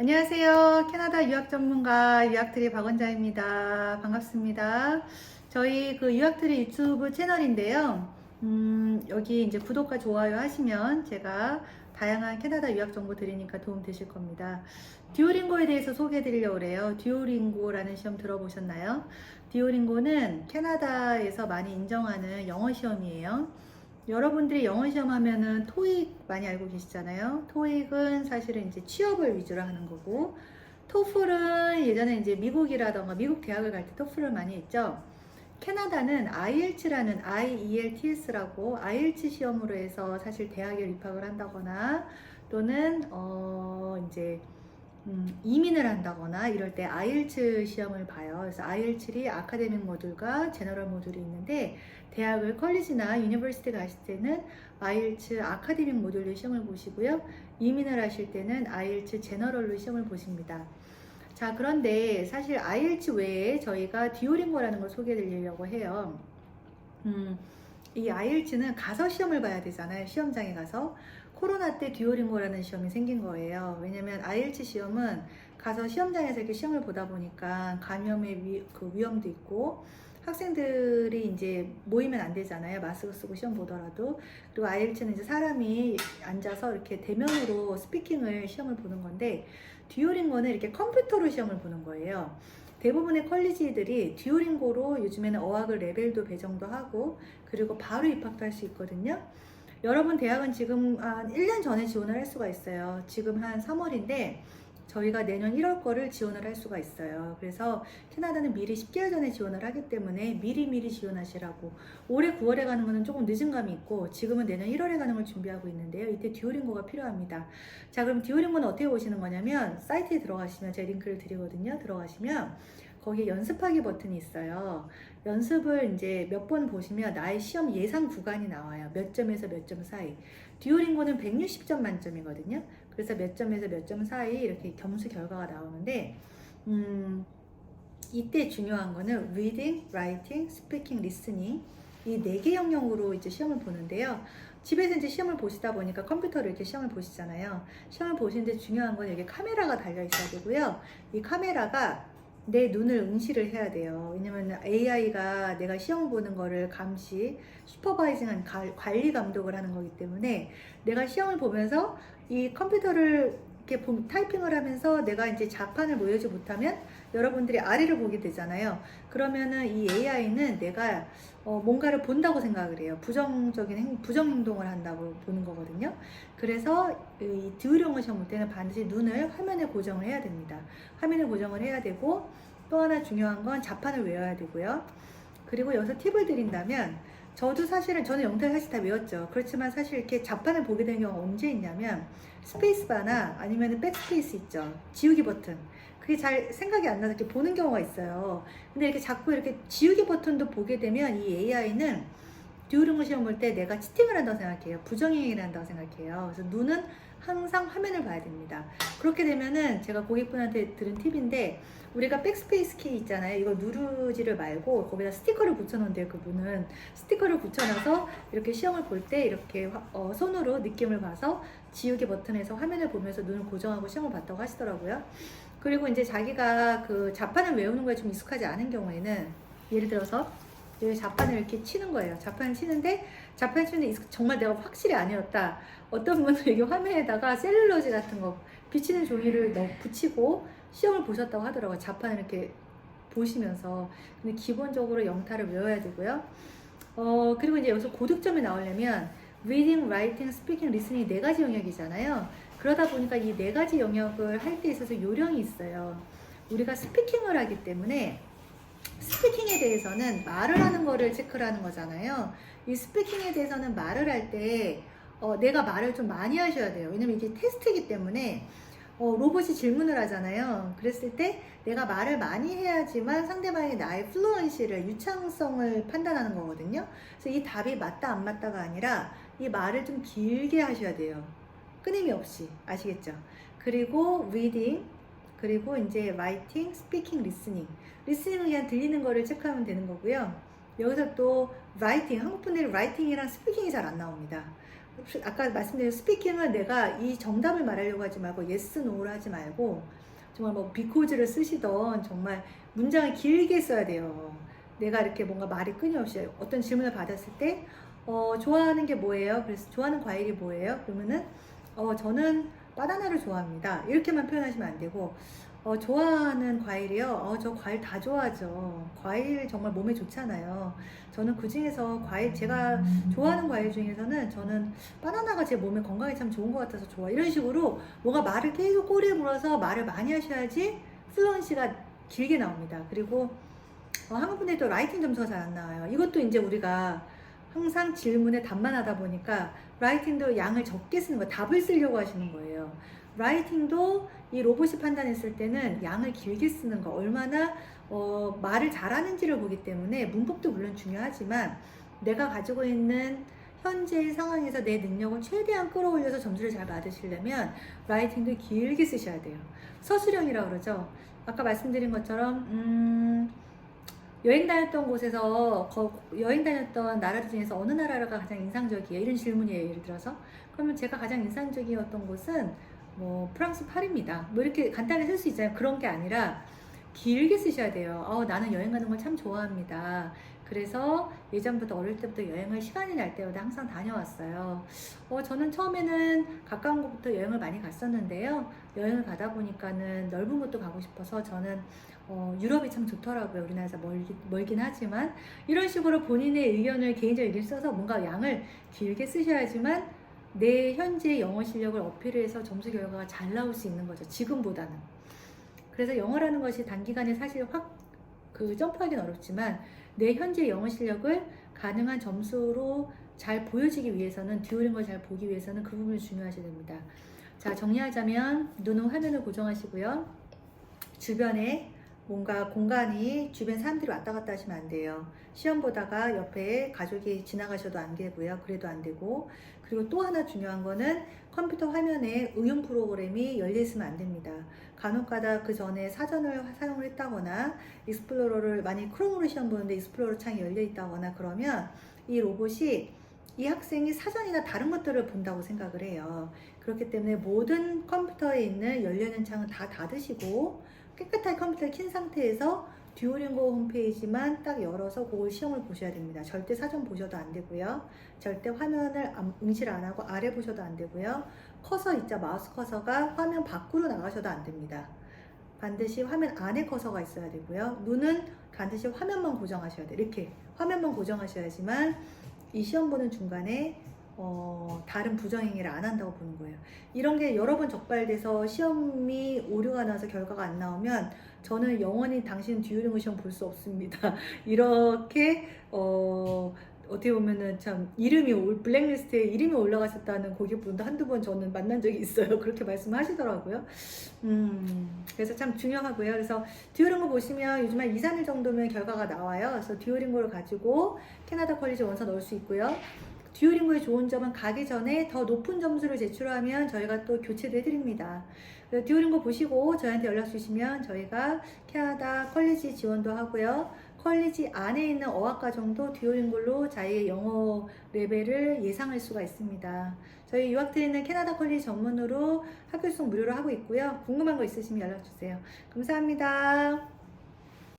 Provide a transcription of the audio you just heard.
안녕하세요. 캐나다 유학 전문가 유학트리 박원자입니다. 반갑습니다. 저희 그 유학트리 유튜브 채널인데요. 여기 이제 구독과 좋아요 하시면 제가 다양한 캐나다 유학 정보 드리니까 도움 되실 겁니다. 듀오링고에 대해서 소개해 드리려고 그래요. 듀오링고라는 시험 들어보셨나요? 듀오링고는 캐나다에서 많이 인정하는 영어 시험이에요. 여러분들이 영어 시험 하면은 토익 많이 알고 계시잖아요. 토익은 사실은 이제 취업을 위주로 하는 거고, 토플은 예전에 이제 미국이라던가 미국 대학을 갈 때 토플을 많이 했죠. 캐나다는 IELTS라는 IELTS라고 IELTS 시험으로 해서 사실 대학에 입학을 한다거나 또는 이제 이민을 한다거나 이럴 때 IELTS 시험을 봐요. 그래서 IELTS이 아카데믹 모듈과 제너럴 모듈이 있는데 대학을 컬리지나 유니버시티 가실 때는 IELTS 아카데믹 모듈로 시험을 보시고요. 이민을 하실 때는 IELTS 제너럴로 시험을 보십니다. 자, 그런데 사실 IELTS 외에 저희가 듀오링고라는 걸 소개해 드리려고 해요. 이 IELTS는 가서 시험을 봐야 되잖아요. 시험장에 가서. 코로나 때 듀오링고라는 시험이 생긴 거예요. 왜냐면 IELTS 시험은 가서 시험장에서 이렇게 시험을 보다 보니까 감염의 위험도 있고 학생들이 이제 모이면 안 되잖아요. 마스크 쓰고 시험 보더라도. 그리고 IELTS는 이제 사람이 앉아서 이렇게 대면으로 스피킹을 시험을 보는 건데 듀오링고는 이렇게 컴퓨터로 시험을 보는 거예요. 대부분의 컬리지들이 듀오링고로 요즘에는 어학을 레벨도 배정도 하고 그리고 바로 입학도 할 수 있거든요. 여러분 대학은 지금 한 1년 전에 지원을 할 수가 있어요. 지금 한 3월인데 저희가 내년 1월 거를 지원을 할 수가 있어요. 그래서 캐나다는 미리 10개월 전에 지원을 하기 때문에 미리 지원하시라고. 올해 9월에 가는 거는 조금 늦은 감이 있고 지금은 내년 1월에 가는 걸 준비하고 있는데요. 이때 듀오링고가 필요합니다. 자, 그럼 듀오링고는 어떻게 오시는 거냐면 사이트에 들어가시면 제가 링크를 드리거든요. 들어가시면 거기에 연습하기 버튼이 있어요. 연습을 이제 몇 번 보시면 나의 시험 예상 구간이 나와요. 몇 점에서 몇 점 사이. 듀오링고는 160점 만점이거든요. 그래서 몇 점에서 몇 점 사이 이렇게 점수 결과가 나오는데 이때 중요한 거는 reading, writing, speaking, listening 이 4개 영역으로 이제 시험을 보는데요. 집에서 이제 시험을 보시다 보니까 컴퓨터로 이렇게 시험을 보시잖아요. 시험을 보시는데 중요한 건 여기 카메라가 달려 있어야 되고요. 이 카메라가 내 눈을 응시를 해야 돼요. 왜냐면 AI가 내가 시험 보는 거를 감시, 슈퍼바이징한 관리 감독을 하는 거기 때문에 내가 시험을 보면서 이 컴퓨터를 이렇게 타이핑을 하면서 내가 이제 자판을 모여지 못하면 여러분들이 아래를 보게 되잖아요. 그러면은 이 AI는 내가 뭔가를 본다고 생각을 해요. 부정 행동을 한다고 보는 거거든요. 그래서 이 듀오링고 시험 볼 때는 반드시 눈을 화면에 고정을 해야 됩니다. 화면에 고정을 해야 되고 또 하나 중요한 건 자판을 외워야 되고요. 그리고 여기서 팁을 드린다면 저도 사실은 저는 영어를 사실 다 외웠죠. 그렇지만 사실 이렇게 자판을 보게 되는 경우가 언제 있냐면 스페이스바나 아니면 백스페이스 있죠. 지우기 버튼. 그게 잘 생각이 안 나서 이렇게 보는 경우가 있어요. 근데 이렇게 자꾸 이렇게 지우기 버튼도 보게 되면 이 AI는 듀오링고 시험 볼 때 내가 치팅을 한다고 생각해요. 부정행위를 한다고 생각해요. 그래서 눈은 항상 화면을 봐야 됩니다. 그렇게 되면은 제가 고객분한테 들은 팁인데 우리가 백스페이스 키 있잖아요. 이거 누르지를 말고 거기다 스티커를 붙여놓은대요. 그분은 스티커를 붙여놔서 이렇게 시험을 볼 때 이렇게 손으로 느낌을 봐서 지우개 버튼에서 화면을 보면서 눈을 고정하고 시험을 봤다고 하시더라고요. 그리고 이제 자기가 그 자판을 외우는 거에 좀 익숙하지 않은 경우에는 예를 들어서 여기 자판을 이렇게 치는 거예요. 자판을 치는데 자판을 치는데 정말 내가 확실히 아니었다. 어떤 분은 여기 화면에다가 셀룰로즈 같은 거 비치는 종이를 붙이고 시험을 보셨다고 하더라고요. 자판을 이렇게 보시면서. 근데 기본적으로 영타를 외워야 되고요. 그리고 이제 여기서 고득점이 나오려면 reading, writing, speaking, listening 4가지 영역이잖아요. 그러다 보니까 이 4가지 영역을 할 때 있어서 요령이 있어요. 우리가 스피킹을 하기 때문에 스피킹에 대해서는 말을 하는 거를 체크를 하는 거잖아요. 이 스피킹에 대해서는 말을 할 때 내가 말을 좀 많이 하셔야 돼요. 왜냐면 이게 테스트이기 때문에 로봇이 질문을 하잖아요. 그랬을 때 내가 말을 많이 해야지만 상대방이 나의 플루언시를, 유창성을 판단하는 거거든요. 그래서 이 답이 맞다 안 맞다가 아니라 이 말을 좀 길게 하셔야 돼요. 끊임이 없이. 아시겠죠? 그리고 reading, 그리고 이제 writing, speaking, listening. 리스닝은 그냥 들리는 거를 체크하면 되는 거고요. 여기서 또 writing, 한국 분들이 writing이랑 스피킹이 잘 안 나옵니다. 아까 말씀드린 스피킹은 내가 이 정답을 말하려고 하지 말고 yes, no를 하지 말고 정말 뭐 because를 쓰시던 정말 문장을 길게 써야 돼요. 내가 이렇게 뭔가 말이 끊임없이 어떤 질문을 받았을 때 좋아하는 게 뭐예요? 그래서 좋아하는 과일이 뭐예요? 그러면은 저는 바나나를 좋아합니다. 이렇게만 표현하시면 안 되고 좋아하는 과일이요? 저 과일 다 좋아하죠. 과일 정말 몸에 좋잖아요. 저는 그 중에서 제가 좋아하는 과일 중에서는 저는 바나나가 제 몸에 건강에 참 좋은 것 같아서 좋아. 이런 식으로 뭔가 말을 계속 꼬리에 물어서 말을 많이 하셔야지 플루언시가 길게 나옵니다. 그리고 한국 분들이 또 라이팅 점수가 잘 안 나와요. 이것도 이제 우리가 항상 질문에 답만 하다 보니까 라이팅도 양을 적게 쓰는 거예요. 답을 쓰려고 하시는 거예요. 라이팅도 이 로봇이 판단했을 때는 양을 길게 쓰는 거, 얼마나 말을 잘하는지를 보기 때문에 문법도 물론 중요하지만 내가 가지고 있는 현재의 상황에서 내 능력을 최대한 끌어올려서 점수를 잘 받으시려면 라이팅도 길게 쓰셔야 돼요. 서술형이라고 그러죠. 아까 말씀드린 것처럼 여행 다녔던 곳에서 여행 다녔던 나라 중에서 어느 나라가 가장 인상적이에요? 이런 질문이에요. 예를 들어서 그러면 제가 가장 인상적이었던 곳은 뭐 프랑스 파리입니다. 뭐 이렇게 간단히 쓸 수 있잖아요. 그런 게 아니라 길게 쓰셔야 돼요. 나는 여행 가는 걸 참 좋아합니다. 그래서 예전부터 어릴 때부터 여행을 시간이 날 때마다 항상 다녀왔어요. 저는 처음에는 가까운 곳부터 여행을 많이 갔었는데요. 여행을 가다 보니까는 넓은 곳도 가고 싶어서 저는 유럽이 참 좋더라고요. 우리나라에서 멀긴 하지만 이런 식으로 본인의 의견을 개인적 의견을 써서 뭔가 양을 길게 쓰셔야지만 내 현재 영어 실력을 어필해서 점수 결과가 잘 나올 수 있는 거죠. 지금보다는. 그래서 영어라는 것이 단기간에 사실 확 점프하기는 어렵지만 내 현재 영어 실력을 가능한 점수로 잘 보여지기 위해서는 듀오링고를 잘 보기 위해서는 그 부분이 중요하셔야 됩니다. 자, 정리하자면 눈은 화면을 고정하시고요. 주변에 뭔가 공간이 주변 사람들이 왔다 갔다 하시면 안 돼요. 시험 보다가 옆에 가족이 지나가셔도 안 되고요. 그래도 안 되고. 그리고 또 하나 중요한 거는 컴퓨터 화면에 응용 프로그램이 열려 있으면 안 됩니다. 간혹가다 그 전에 사전을 사용을 했다거나 익스플로러를 많이 크롬으로 시험 보는데 익스플로러 창이 열려 있다거나 그러면 이 로봇이 이 학생이 사전이나 다른 것들을 본다고 생각을 해요. 그렇기 때문에 모든 컴퓨터에 있는 열려있는 창은 다 닫으시고 깨끗하게 컴퓨터를 킨 상태에서 듀오링고 홈페이지만 딱 열어서 그걸 시험을 보셔야 됩니다. 절대 사전 보셔도 안 되고요. 절대 화면을 응시를 안 하고 아래 보셔도 안 되고요. 커서 있자 마우스 커서가 화면 밖으로 나가셔도 안 됩니다. 반드시 화면 안에 커서가 있어야 되고요. 눈은 반드시 화면만 고정하셔야 돼요. 이렇게 화면만 고정하셔야지만 이 시험 보는 중간에 다른 부정행위를 안 한다고 보는 거예요. 이런 게 여러 번 적발돼서 시험이 오류가 나서 결과가 안 나오면 저는 영원히 당신 듀오링고 시험 볼 수 없습니다. 이렇게 어떻게 보면은 참 블랙리스트에 이름이 올라가셨다는 고객분도 한두 번 저는 만난 적이 있어요. 그렇게 말씀하시더라고요. 그래서 참 중요하고요. 그래서 듀오링고 보시면 요즘 한 2, 3일 정도면 결과가 나와요. 그래서 듀오링고를 가지고 캐나다 컬리지 원서 넣을 수 있고요. 듀오링고의 좋은 점은 가기 전에 더 높은 점수를 제출하면 저희가 또 교체도 해드립니다. 듀오링고 보시고 저희한테 연락 주시면 저희가 캐나다 컬리지 지원도 하고요. 컬리지 안에 있는 어학과정도 듀오링고로 자기의 영어 레벨을 예상할 수가 있습니다. 저희 유학트에는 캐나다 컬리지 전문으로 학교 수업 무료로 하고 있고요. 궁금한 거 있으시면 연락 주세요. 감사합니다.